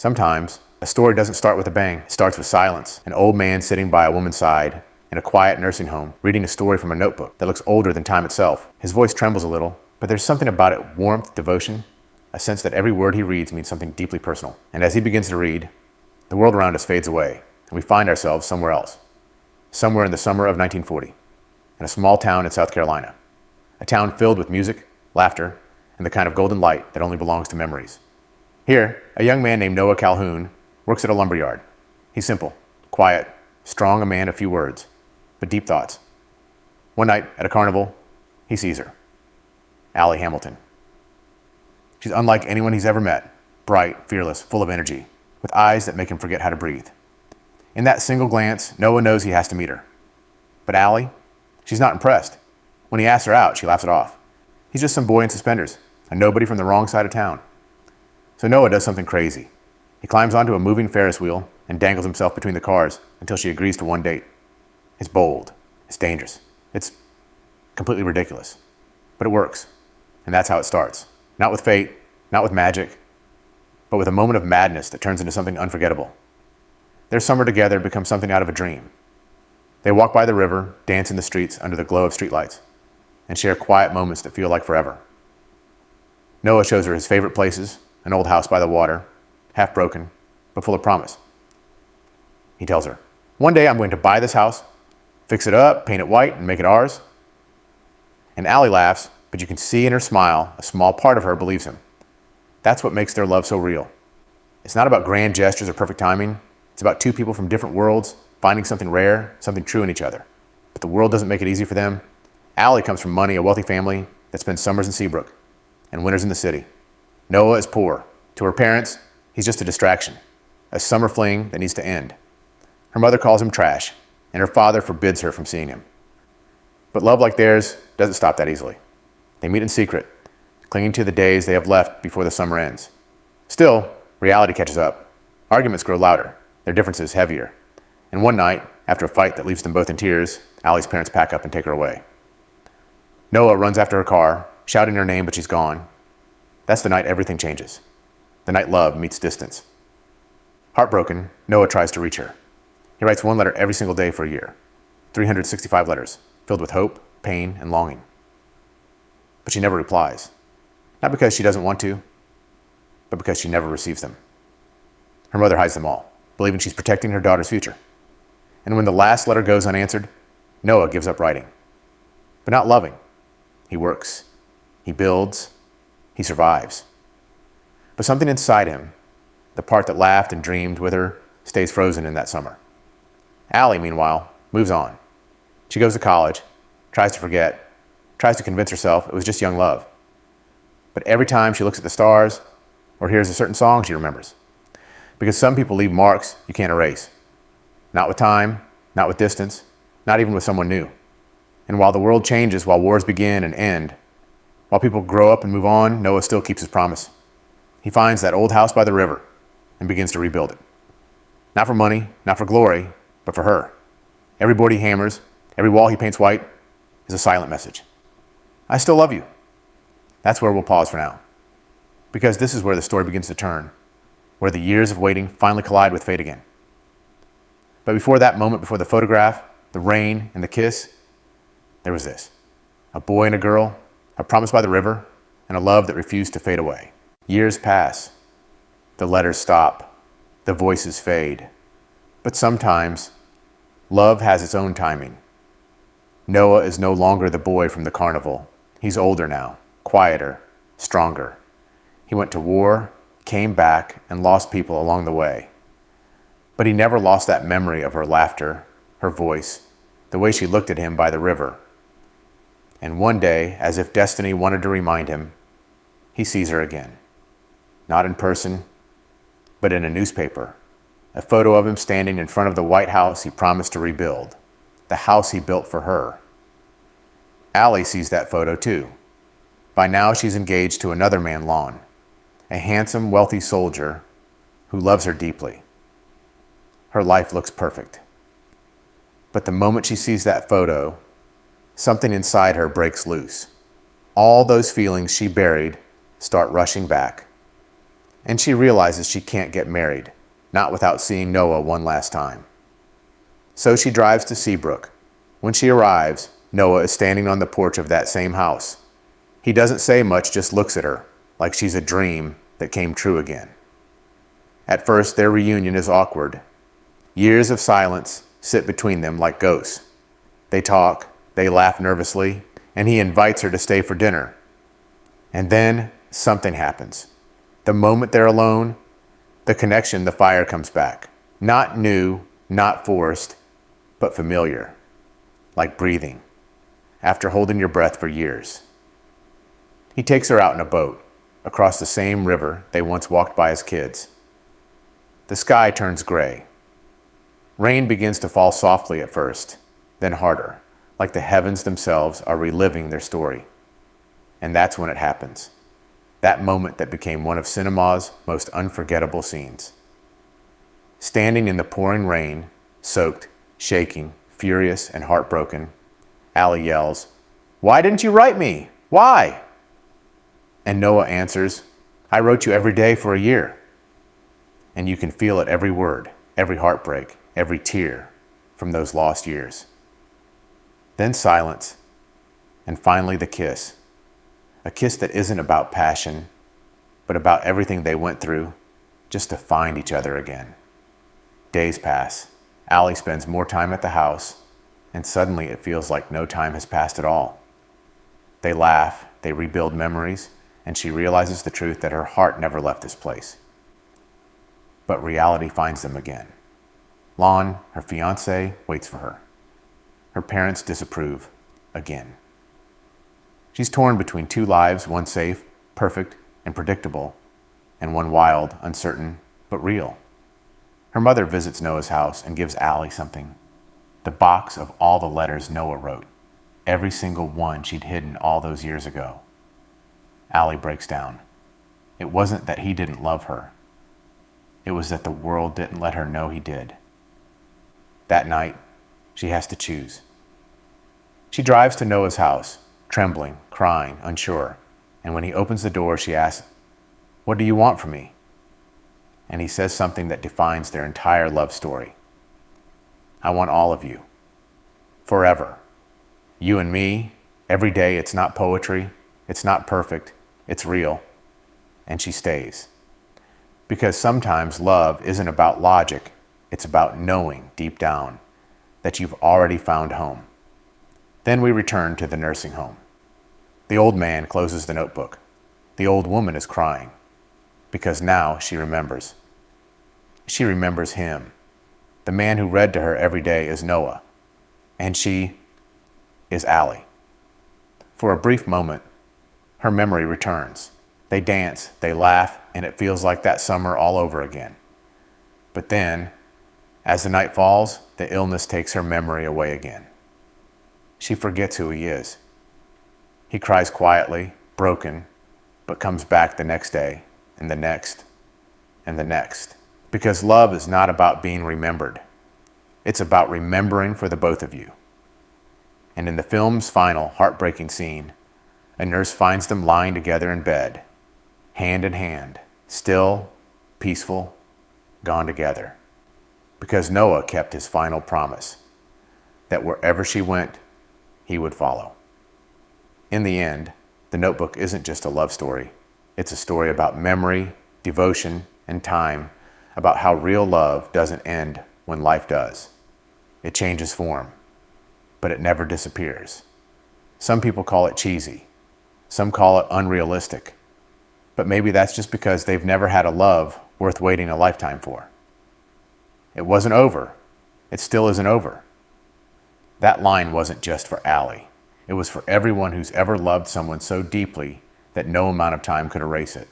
Sometimes, a story doesn't start with a bang. It starts with silence. An old man sitting by a woman's side in a quiet nursing home, reading a story from a notebook that looks older than time itself. His voice trembles a little, but there's something about it, warmth, devotion, a sense that every word he reads means something deeply personal. And as he begins to read, the world around us fades away, and we find ourselves somewhere else. Somewhere in the summer of 1940, in a small town in South Carolina. A town filled with music, laughter, and the kind of golden light that only belongs to memories. Here, a young man named Noah Calhoun works at a lumber yard. He's simple, quiet, strong, a man of few words, but deep thoughts. One night, at a carnival, he sees her. Allie Hamilton. She's unlike anyone he's ever met, bright, fearless, full of energy, with eyes that make him forget how to breathe. In that single glance, Noah knows he has to meet her. But Allie, she's not impressed. When he asks her out, she laughs it off. He's just some boy in suspenders, a nobody from the wrong side of town. So Noah does something crazy. He climbs onto a moving Ferris wheel and dangles himself between the cars until she agrees to one date. It's bold. It's dangerous. It's completely ridiculous. But it works. And that's how it starts. Not with fate, not with magic, but with a moment of madness that turns into something unforgettable. Their summer together becomes something out of a dream. They walk by the river, dance in the streets under the glow of streetlights, and share quiet moments that feel like forever. Noah shows her his favorite places, an old house by the water, half broken, but full of promise. He tells her, "One day I'm going to buy this house, fix it up, paint it white, and make it ours." And Allie laughs, but you can see in her smile a small part of her believes him. That's what makes their love so real. It's not about grand gestures or perfect timing. It's about two people from different worlds finding something rare, something true in each other. But the world doesn't make it easy for them. Allie comes from money, a wealthy family that spends summers in Seabrook and winters in the city. Noah is poor. To her parents, he's just a distraction, a summer fling that needs to end. Her mother calls him trash, and her father forbids her from seeing him. But love like theirs doesn't stop that easily. They meet in secret, clinging to the days they have left before the summer ends. Still, reality catches up. Arguments grow louder, their differences heavier. And one night, after a fight that leaves them both in tears, Allie's parents pack up and take her away. Noah runs after her car, shouting her name, but she's gone. That's the night everything changes. The night love meets distance. Heartbroken, Noah tries to reach her. He writes one letter every single day for a year. 365 letters, filled with hope, pain, and longing. But she never replies. Not because she doesn't want to, but because she never receives them. Her mother hides them all, believing she's protecting her daughter's future. And when the last letter goes unanswered, Noah gives up writing. But not loving. He works. He builds. He survives. But something inside him, the part that laughed and dreamed with her, stays frozen in that summer. Allie, meanwhile, moves on. She goes to college, tries to forget, tries to convince herself it was just young love. But every time she looks at the stars or hears a certain song, she remembers. Because some people leave marks you can't erase. Not with time, not with distance, not even with someone new. And while the world changes, while wars begin and end, while people grow up and move on, Noah still keeps his promise. He finds that old house by the river and begins to rebuild it. Not for money, not for glory, but for her. Every board he hammers, every wall he paints white, is a silent message. I still love you. That's where we'll pause for now. Because this is where the story begins to turn, where the years of waiting finally collide with fate again. But before that moment, before the photograph, the rain, and the kiss, there was this. A boy and a girl, a promise by the river, and a love that refused to fade away. Years pass. The letters stop. The voices fade. But sometimes, love has its own timing. Noah is no longer the boy from the carnival. He's older now, quieter, stronger. He went to war, came back, and lost people along the way. But he never lost that memory of her laughter, her voice, the way she looked at him by the river. And one day, as if destiny wanted to remind him, he sees her again. Not in person, but in a newspaper. A photo of him standing in front of the White House he promised to rebuild. The house he built for her. Allie sees that photo too. By now she's engaged to another man, Lon, a handsome, wealthy soldier who loves her deeply. Her life looks perfect. But the moment she sees that photo, something inside her breaks loose. All those feelings she buried start rushing back. And she realizes she can't get married, not without seeing Noah one last time. So she drives to Seabrook. When she arrives, Noah is standing on the porch of that same house. He doesn't say much, just looks at her, like she's a dream that came true again. At first, their reunion is awkward. Years of silence sit between them like ghosts. They talk, they laugh nervously, and he invites her to stay for dinner. And then something happens. The moment they're alone, the connection, the fire comes back. Not new, not forced, but familiar. Like breathing, after holding your breath for years. He takes her out in a boat, across the same river they once walked by as kids. The sky turns gray. Rain begins to fall softly at first, then harder, like the heavens themselves are reliving their story. And that's when it happens. That moment that became one of cinema's most unforgettable scenes. Standing in the pouring rain, soaked, shaking, furious, and heartbroken, Allie yells, "Why didn't you write me? Why?" And Noah answers, "I wrote you every day for a year." And you can feel it every word, every heartbreak, every tear from those lost years. Then silence, and finally the kiss. A kiss that isn't about passion, but about everything they went through just to find each other again. Days pass. Allie spends more time at the house, and suddenly it feels like no time has passed at all. They laugh, they rebuild memories, and she realizes the truth that her heart never left this place. But reality finds them again. Lon, her fiancé, waits for her. Her parents disapprove again. She's torn between two lives, one safe, perfect, and predictable, and one wild, uncertain, but real. Her mother visits Noah's house and gives Allie something. The box of all the letters Noah wrote. Every single one she'd hidden all those years ago. Allie breaks down. It wasn't that he didn't love her. It was that the world didn't let her know he did. That night, she has to choose. She drives to Noah's house, trembling, crying, unsure. And when he opens the door, she asks, "What do you want from me?" And he says something that defines their entire love story. "I want all of you. Forever. You and me, every day. It's not poetry. It's not perfect. It's real." And she stays. Because sometimes love isn't about logic. It's about knowing deep down that you've already found home. Then we return to the nursing home. The old man closes the notebook. The old woman is crying. Because now she remembers. She remembers him. The man who read to her every day is Noah. And she is Allie. For a brief moment, her memory returns. They dance, they laugh, and it feels like that summer all over again. But then, as the night falls, the illness takes her memory away again. She forgets who he is. He cries quietly, broken, but comes back the next day, and the next, and the next. Because love is not about being remembered. It's about remembering for the both of you. And in the film's final heartbreaking scene, a nurse finds them lying together in bed, hand in hand, still, peaceful, gone together. Because Noah kept his final promise, that wherever she went, he would follow. In the end, The Notebook isn't just a love story. It's a story about memory, devotion, and time, about how real love doesn't end when life does. It changes form, but it never disappears. Some people call it cheesy. Some call it unrealistic. But maybe that's just because they've never had a love worth waiting a lifetime for. It wasn't over. It still isn't over. That line wasn't just for Allie. It was for everyone who's ever loved someone so deeply that no amount of time could erase it.